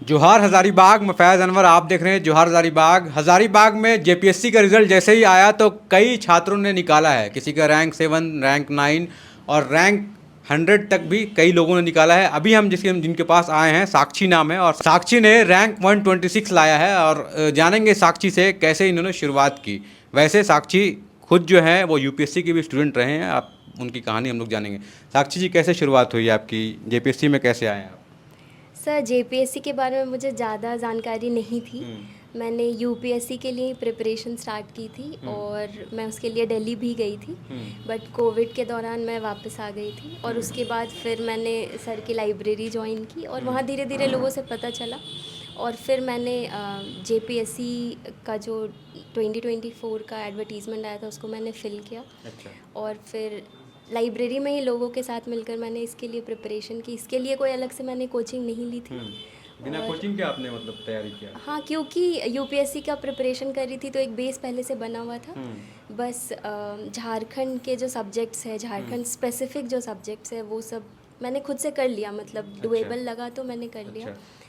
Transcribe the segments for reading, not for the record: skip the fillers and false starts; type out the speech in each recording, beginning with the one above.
जोहार हज़ारीबाग में फैज़ अनवर आप देख रहे हैं जोहार हज़ारीबाग। हज़ारीबाग में जेपीएससी का रिज़ल्ट जैसे ही आया तो कई छात्रों ने निकाला है। किसी का रैंक 7, रैंक 9 और रैंक 100 तक भी कई लोगों ने निकाला है। अभी हम जिनके पास आए हैं, साक्षी नाम है और साक्षी ने रैंक 126 लाया है और जानेंगे साक्षी से कैसे इन्होंने शुरुआत की। वैसे साक्षी खुद जो है वो यूपीएससी के भी स्टूडेंट रहे हैं। आप उनकी कहानी हम लोग जानेंगे। साक्षी जी, कैसे शुरुआत हुई आपकी, जेपीएससी में कैसे आए हैं आप? सर जेपीएससी के बारे में मुझे ज़्यादा जानकारी नहीं थी। मैंने यूपीएससी के लिए प्रिपरेशन स्टार्ट की थी और मैं उसके लिए दिल्ली भी गई थी। बट कोविड के दौरान मैं वापस आ गई थी और उसके बाद फिर मैंने सर की लाइब्रेरी ज्वाइन की और वहाँ धीरे धीरे लोगों से पता चला और फिर मैंने जेपीएससी का जो 2024 का एडवर्टीज़मेंट आया था उसको मैंने फ़िल किया। अच्छा। और फिर लाइब्रेरी में ही लोगों के साथ मिलकर मैंने इसके लिए प्रिपरेशन की। इसके लिए कोई अलग से मैंने कोचिंग नहीं ली थी। बिना और कोचिंग के आपने मतलब तैयारी किया? हाँ, क्योंकि यूपीएससी का प्रिपरेशन कर रही थी तो एक बेस पहले से बना हुआ था। बस झारखंड के जो सब्जेक्ट्स है, झारखंड स्पेसिफिक जो सब्जेक्ट्स है वो सब मैंने खुद से कर लिया, मतलब डुएबल लगा तो मैंने कर लिया। अच्छा।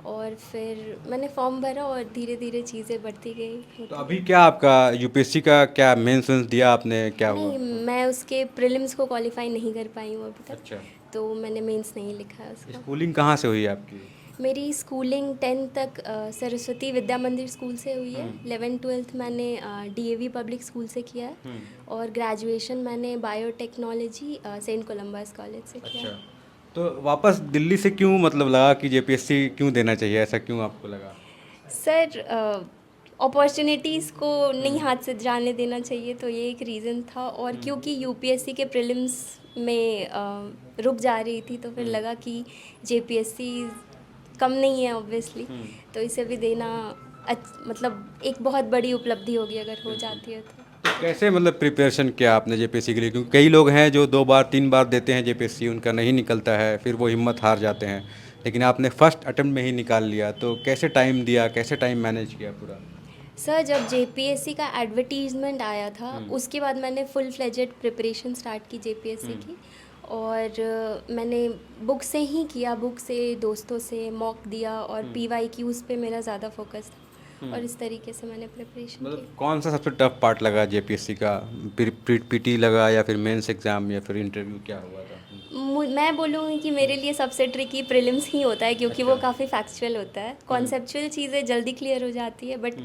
और फिर मैंने फॉर्म भरा और धीरे धीरे चीज़ें बढ़ती गई, तो होती अभी गई। क्या आपका यूपीएससी का क्या मेंस वेंस दिया आपने, क्या हुआ? नहीं, मैं उसके प्रीलिम्स को क्वालिफाई नहीं कर पाई हूँ अभी तक। अच्छा। तो मैंने मेंस नहीं लिखा है उसका। स्कूलिंग कहाँ से हुई आपकी? मेरी स्कूलिंग 10th तक सरस्वती विद्या मंदिर स्कूल से हुई है। 11th-12th मैंने डीएवी पब्लिक स्कूल से किया है और ग्रेजुएशन मैंने बायोटेक्नोलॉजी सेंट कोलंबस कॉलेज से किया अच्छा। है। तो वापस दिल्ली से क्यों मतलब लगा कि जेपीएससी क्यों देना चाहिए, ऐसा क्यों आपको लगा? सर अपॉर्चुनिटीज़ को नहीं हाथ से जाने देना चाहिए, तो ये एक रीज़न था। और क्योंकि यूपीएससी के प्रीलिम्स में रुक जा रही थी तो फिर लगा कि जेपीएससी कम नहीं है ऑब्वियसली, तो इसे भी देना मतलब एक बहुत बड़ी उपलब्धि होगी अगर हो जाती है तो। तो कैसे मतलब प्रिपरेशन किया आपने जेपीएससी के लिए? क्योंकि कई लोग हैं जो 2 बार 3 बार देते हैं जेपीएससी, उनका नहीं निकलता है, फिर वो हिम्मत हार जाते हैं। लेकिन आपने फर्स्ट अटेम्प्ट में ही निकाल लिया, तो कैसे टाइम दिया, कैसे टाइम मैनेज किया पूरा? सर जब जेपीएससी का एडवर्टीजमेंट आया था उसके बाद मैंने फुल फ्लेजेड प्रिपरेशन स्टार्ट की जेपीएससी की। और मैंने बुक से ही किया, बुक से, दोस्तों से मॉक दिया और पीवाईक्यूज़ पे मेरा ज़्यादा फोकस था और इस तरीके से मैंने प्रिपरेशन की। मतलब कौन सा सबसे टफ पार्ट लगा जेपीएससी का? पीटी लगा या फिर मेंस एग्जाम या फिर इंटरव्यू, क्या हुआ था? मैं बोलूँगी कि मेरे लिए सबसे ट्रिकी प्रीलिम्स ही होता है, क्योंकि वो अच्छा। काफ़ी फैक्चुअल होता है। कॉन्सेप्चुअल चीज़ें जल्दी क्लियर हो जाती है बट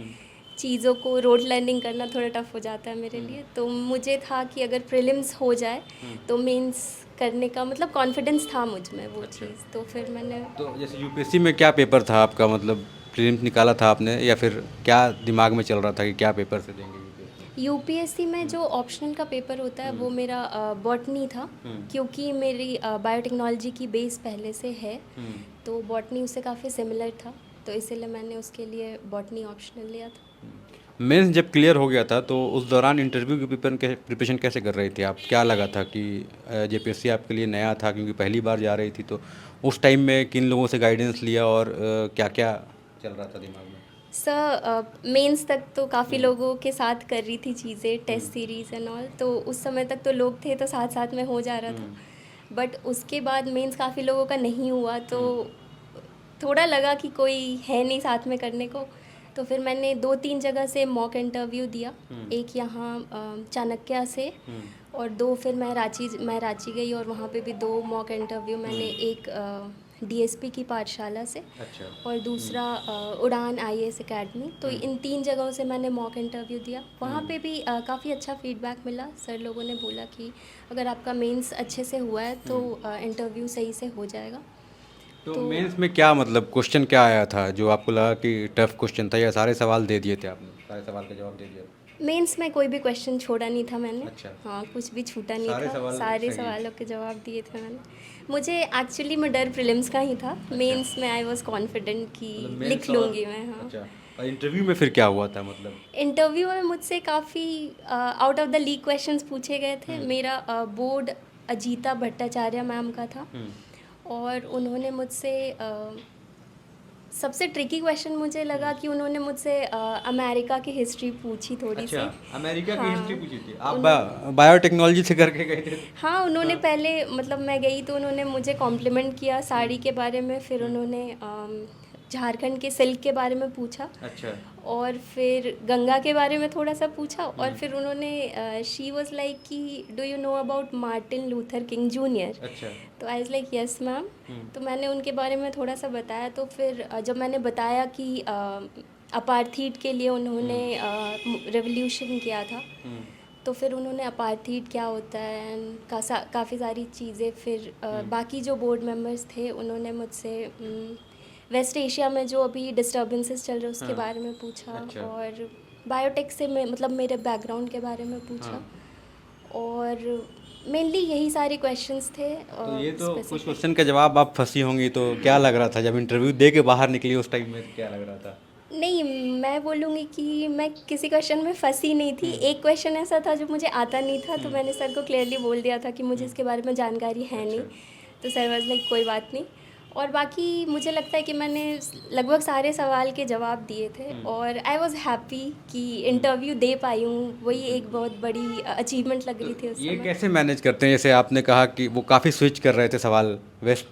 चीज़ों को रोड लर्निंग करना थोड़ा टफ हो जाता है मेरे लिए। तो मुझे था कि अगर प्रीलिम्स हो जाए तो मेंस करने का मतलब कॉन्फिडेंस था मुझ में वो अच्छा। चीज़, तो फिर मैंने। तो जैसे यूपीएससी में क्या पेपर था आपका, मतलब प्रीलिम्स निकाला था आपने या फिर क्या दिमाग में चल रहा था कि क्या पेपर से देंगे यूपीएससी? यूपीएससी में जो ऑप्शनल का पेपर होता है वो मेरा बॉटनी था, क्योंकि मेरी बायोटेक्नोलॉजी की बेस पहले से है तो बॉटनी उससे काफ़ी सिमिलर था, तो इसीलिए मैंने उसके लिए बॉटनी ऑप्शनल लिया था। मेंस जब क्लियर हो गया था तो उस दौरान इंटरव्यू की प्रिपरेशन कैसे कर रही थी आप? क्या लगा था कि जेपीएससी आपके लिए नया था क्योंकि पहली बार जा रही थी, तो उस टाइम में किन लोगों से गाइडेंस लिया और क्या क्या चल रहा था दिमाग में? सर मेंस तक तो काफ़ी लोगों के साथ कर रही थी चीज़ें, टेस्ट सीरीज़ एंड ऑल, तो उस समय तक तो लोग थे तो साथ साथ में हो जा रहा था। बट उसके बाद मेंस काफ़ी लोगों का नहीं हुआ तो थोड़ा लगा कि कोई है नहीं साथ में करने को। तो फिर मैंने 2-3 जगह से मॉक इंटरव्यू दिया, एक यहाँ चाणक्य से और 2 फिर मैं रांची गई और वहाँ पे भी 2 मॉक इंटरव्यू मैंने, एक डीएसपी की पाठशाला से अच्छा। और दूसरा उड़ान आईएएस एकेडमी। तो इन 3 जगहों से मैंने मॉक इंटरव्यू दिया। वहाँ पे भी काफ़ी अच्छा फीडबैक मिला। सर लोगों ने बोला कि अगर आपका मेंस अच्छे से हुआ है तो इंटरव्यू सही से हो जाएगा। तो तो मेंस में क्या मतलब क्वेश्चन क्या आया था जो आपको लगा कि टफ क्वेश्चन था, या सारे सवाल दे दिए थे आपने, सारे सवाल का जवाब दे दिया? मेंस में कोई भी क्वेश्चन छोड़ा नहीं था मैंने। अच्छा। हाँ, कुछ भी छूटा नहीं सारे था, सवाल सारे सही? सवालों के जवाब दिए थे मैंने। मुझे एक्चुअली में डर प्रीलिम्स का ही था, मेंस में आई वाज कॉन्फिडेंट कि मतलब लिख मेंस और लूँगी मैं। हाँ, अच्छा, और इंटरव्यू में फिर क्या हुआ था मतलब? इंटरव्यू में मुझसे काफ़ी out of the league questions पूछे गए थे। मेरा बोर्ड अजीता भट्टाचार्य मैम का था और उन्होंने मुझसे सबसे ट्रिकी क्वेश्चन मुझे लगा कि उन्होंने मुझसे अमेरिका की हिस्ट्री पूछी थोड़ी अच्छा, सी। अमेरिका की हिस्ट्री हाँ, पूछी थी आप? उन्होंने। बायोटेक्नोलॉजी से करके गए थे? हाँ, उन्होंने हाँ। पहले मतलब मैं गई तो उन्होंने मुझे कॉम्प्लीमेंट किया साड़ी के बारे में, फिर उन्होंने झारखंड के सिल्क के बारे में पूछा अच्छा और फिर गंगा के बारे में थोड़ा सा पूछा और फिर उन्होंने शी वाज लाइक कि do you know about Martin Luther king junior. अच्छा तो I was like yes ma'am. तो मैंने उनके बारे में थोड़ा सा बताया। तो फिर जब मैंने बताया कि अपार्थीड के लिए उन्होंने रेवोल्यूशन किया था, तो फिर उन्होंने अपार्थीड क्या होता है एंड काफ़ी सारी चीज़ें फिर बाकी जो बोर्ड मेंबर्स थे उन्होंने मुझसे वेस्ट एशिया में जो अभी डिस्टर्बेंसेस चल रहे हैं उसके बारे में पूछा। अच्छा। और बायोटेक से मतलब मेरे बैकग्राउंड के बारे में पूछा। और मेनली यही सारे क्वेश्चंस थे। तो ये तो कुछ specific। क्वेश्चन का जवाब आप फंसी होंगी, तो क्या लग रहा था जब इंटरव्यू दे के बाहर निकली उस टाइम में, क्या लग रहा था? नहीं, मैं बोलूँगी कि मैं किसी क्वेश्चन में फंसी नहीं थी। एक क्वेश्चन ऐसा था जो मुझे आता नहीं था, तो मैंने सर को क्लियरली बोल दिया था कि मुझे इसके बारे में जानकारी है नहीं। तो सर वाज लाइक कोई बात नहीं। और बाकी मुझे लगता है कि मैंने लगभग सारे सवाल के जवाब दिए थे और आई वाज हैप्पी कि इंटरव्यू दे पाई हूँ। वही एक बहुत बड़ी अचीवमेंट लग रही थी उस ये समय। कैसे मैनेज करते हैं? जैसे आपने कहा कि वो काफ़ी स्विच कर रहे थे सवाल, वेस्ट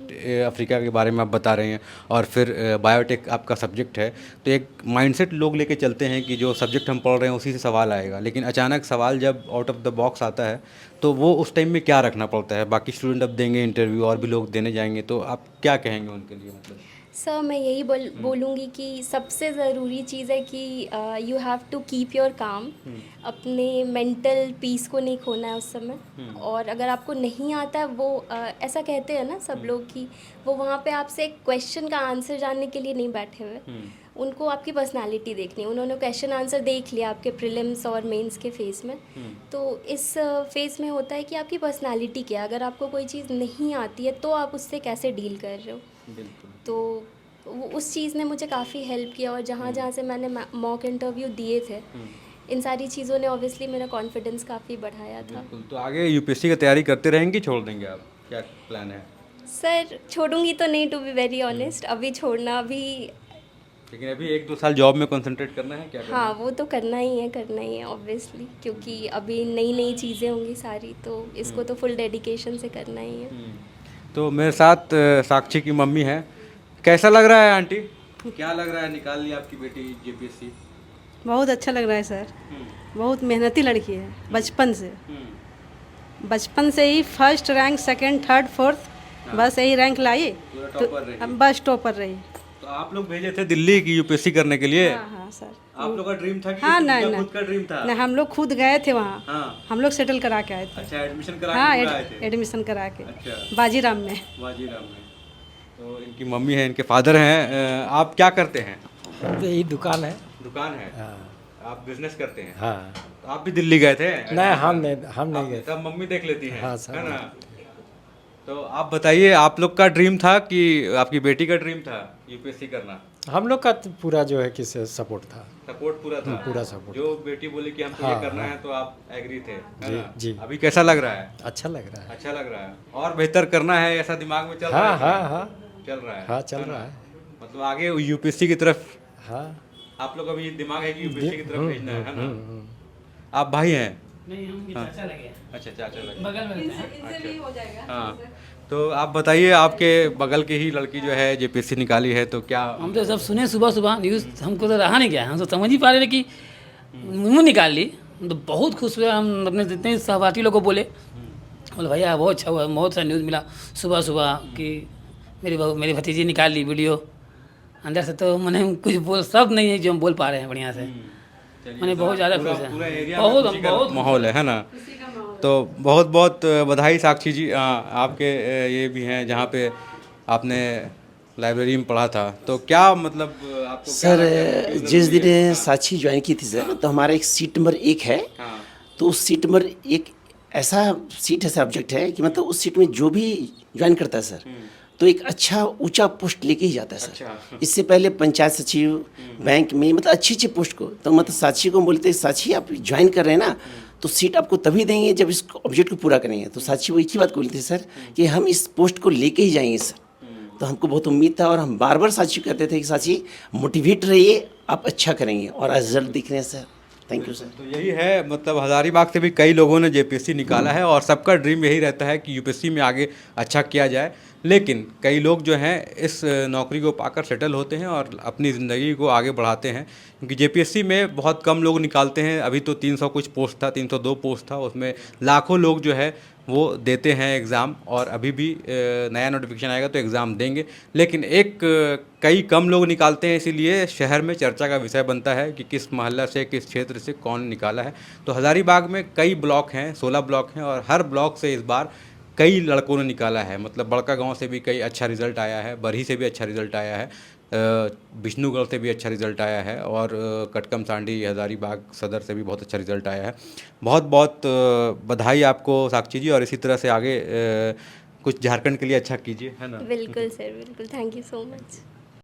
अफ्रीका के बारे में आप बता रहे हैं और फिर बायोटेक आपका सब्जेक्ट है, तो एक माइंडसेट लोग लेके चलते हैं कि जो सब्जेक्ट हम पढ़ रहे हैं उसी से सवाल आएगा, लेकिन अचानक सवाल जब आउट ऑफ द बॉक्स आता है तो वो उस टाइम में क्या रखना पड़ता है? बाकी स्टूडेंट अब देंगे इंटरव्यू और भी लोग देने जाएंगे, तो आप क्या कहेंगे उनके लिए? मतलब सर मैं यही बोलूँगी कि सबसे ज़रूरी चीज़ है कि you have to keep your calm. अपने मेंटल पीस को नहीं खोना है उस समय। और अगर आपको नहीं आता है वो ऐसा कहते हैं ना सब लोग कि वो वहाँ पे आपसे एक क्वेश्चन का आंसर जानने के लिए नहीं बैठे हुए, उनको आपकी पर्सनालिटी देखनी है। उन्होंने क्वेश्चन आंसर देख लिया आपके प्रीलिम्स और मेंस के फेस में, तो इस फेस में होता है कि आपकी पर्सनालिटी क्या है। अगर आपको कोई चीज़ नहीं आती है तो आप उससे कैसे डील कर रहे हो। बिल्कुल। तो उस चीज़ ने मुझे काफ़ी हेल्प किया। और जहाँ जहाँ से मैंने मॉक इंटरव्यू दिए थे, इन सारी चीज़ों ने ऑब्वियसली मेरा कॉन्फिडेंस काफ़ी बढ़ाया था। बिल्कुल। तो आगे यूपीएससी की तैयारी करते रहेंगे, छोड़ देंगे आप? क्या प्लान है? सर छोड़ूंगी तो नहीं, टू बी वेरी ऑनेस्ट। अभी छोड़ना भी, लेकिन अभी 1-2 साल जॉब में कंसंट्रेट करना है, क्या करना हाँ वो तो करना ही है ऑब्वियसली, क्योंकि अभी नई नई चीज़ें होंगी सारी, तो इसको तो फुल डेडिकेशन से करना ही है। है? तो मेरे साथ साक्षी की मम्मी है। कैसा लग रहा है आंटी? क्या लग रहा है, निकाल ली आपकी बेटी जेपीएससी? बहुत अच्छा लग रहा है सर। बहुत मेहनती लड़की है बचपन से ही first rank, second, third, fourth, बस यही रैंक लाई। पूरा तो टॉपर रही। बस टॉपर रही। तो आप लोग भेजे थे दिल्ली की यूपीएससी करने के लिए? हाँ हाँ सर। आप लोग का ड्रीम था कि हाँ, उनका नहीं, खुद का ड्रीम था? नहीं, हम लोग खुद गए थे वहाँ। हाँ। हम लोग सेटल करा के आए थे। अच्छा, एडमिशन करा हाँ, के पूरा आए थे? एडमिशन करा के अच्छा। बाजीराम में। वाजीराम में। तो इनकी मम्मी है, इनके फादर हैं। आप क्या करते हैं? यही दुकान है। दुकान है? हाँ आप बिजनेस करते हैं? हाँ। तो आप भी दिल्ली गए थे? नहीं, हम नहीं गए। तब मम्मी देख लेती हैं, हाँ, सब है ना? तो आप बताइए, आप लोग का ड्रीम था कि आपकी बेटी का ड्रीम था यूपीएससी करना? हम लोग का तो पूरा जो है किसे सपोर्ट था। सपोर्ट पूरा था? पूरा सपोर्ट। जो बेटी बोली कि हमको हाँ, ये करना हाँ। है तो आप एग्री थे, है जी, ना? जी। अभी कैसा लग रहा है? अच्छा लग रहा है। अच्छा लग रहा है? और बेहतर करना है ऐसा दिमाग में चल रहा हाँ है? हाँ हाँ चल रहा है? हाँ, चल है ना? रहा है। मतलब आगे यूपीएससी की तरफ हाँ। आप लोग अभी दिमाग है कि यूपीएससी की तरफ भेजना है ना? आप भाई हैं? नहीं, हम चाचा लगे। अच्छा, चाचा लगे। बगल में रहते हैं। अच्छा। हाँ, तो आप बताइए, आपके बगल की ही लड़की जो है जेपीएससी निकाली है, तो क्या? हम तो सब सुने सुबह सुबह न्यूज़, हमको तो रहा नहीं गया। हम तो समझ ही पा रहे थे कि मुँह निकाल ली। हम तो बहुत खुश हुए। हम अपने जितने सहपाठी लोग को बोले भैया बहुत अच्छा हुआ, बहुत सा न्यूज़ मिला सुबह सुबह कि मेरी भतीजी निकाल ली वीडियो। अंदर से तो मैंने कुछ बोल सब नहीं है जो हम बोल पा रहे हैं बढ़िया से। मैंने बहुत ज़्यादा खुश है। पूरा एरिया में बहुत खुशी का बहुत माहौल है ना? तो बहुत बहुत बधाई साक्षी जी। आपके ये भी हैं जहाँ पे आपने लाइब्रेरी में पढ़ा था, तो क्या मतलब आपको क्या सर, लगता है कि जिस ज़रूरी है? दिन साक्षी ज्वाइन की थी सर, तो हमारा एक सीट नंबर 1 है। हाँ, तो उस सीट नंबर 1 ऐसा सीट है, सब्जेक्ट है कि मतलब उस सीट में जो भी ज्वाइन करता है सर, तो एक अच्छा ऊंचा पोस्ट लेके ही जाता है सर। अच्छा। इससे पहले पंचायत सचिव, बैंक में, मतलब अच्छी अच्छी पोस्ट को, तो मतलब साक्षी को बोलते हैं साक्षी आप ज्वाइन कर रहे हैं ना, तो सीट आपको तभी देंगे जब इस ऑब्जेक्ट को पूरा करेंगे। तो साक्षी वो एक ही बात बोलती है सर कि हम इस पोस्ट को लेके ही जाएंगे सर। तो हमको बहुत उम्मीद था और हम बार बार साक्षी कहते थे कि साक्षी मोटिवेट रहिए, आप अच्छा करेंगे, और आज रिजल्ट दिख रहे हैं सर। Thank you sir. तो यही है, मतलब हज़ारीबाग से भी कई लोगों ने जेपीएससी निकाला है और सबका ड्रीम यही रहता है कि यूपीएससी में आगे अच्छा किया जाए। लेकिन कई लोग जो हैं इस नौकरी को पाकर सेटल होते हैं और अपनी ज़िंदगी को आगे बढ़ाते हैं, क्योंकि जेपीएससी में बहुत कम लोग निकालते हैं। अभी तो 300 कुछ पोस्ट था, 302 पोस्ट था, उसमें लाखों लोग जो है वो देते हैं एग्ज़ाम, और अभी भी नया नोटिफिकेशन आएगा तो एग्ज़ाम देंगे। लेकिन कई कम लोग निकालते हैं, इसीलिए शहर में चर्चा का विषय बनता है कि किस मोहल्ला से, किस क्षेत्र से कौन निकाला है। तो हज़ारीबाग में कई ब्लॉक हैं, 16 ब्लॉक हैं, और हर ब्लॉक से इस बार कई लड़कों ने निकाला है। मतलब बड़का गांव से भी कई अच्छा रिज़ल्ट आया है, बरही से भी अच्छा रिज़ल्ट आया है, विष्णुगढ़ से भी अच्छा रिज़ल्ट आया है, और कटकम सांडी हज़ारीबाग सदर से भी बहुत अच्छा रिज़ल्ट आया है। बहुत बहुत बधाई आपको साक्षी जी, और इसी तरह से आगे कुछ झारखंड के लिए अच्छा कीजिए, है ना। बिल्कुल सर, बिल्कुल, थैंक यू सो मच।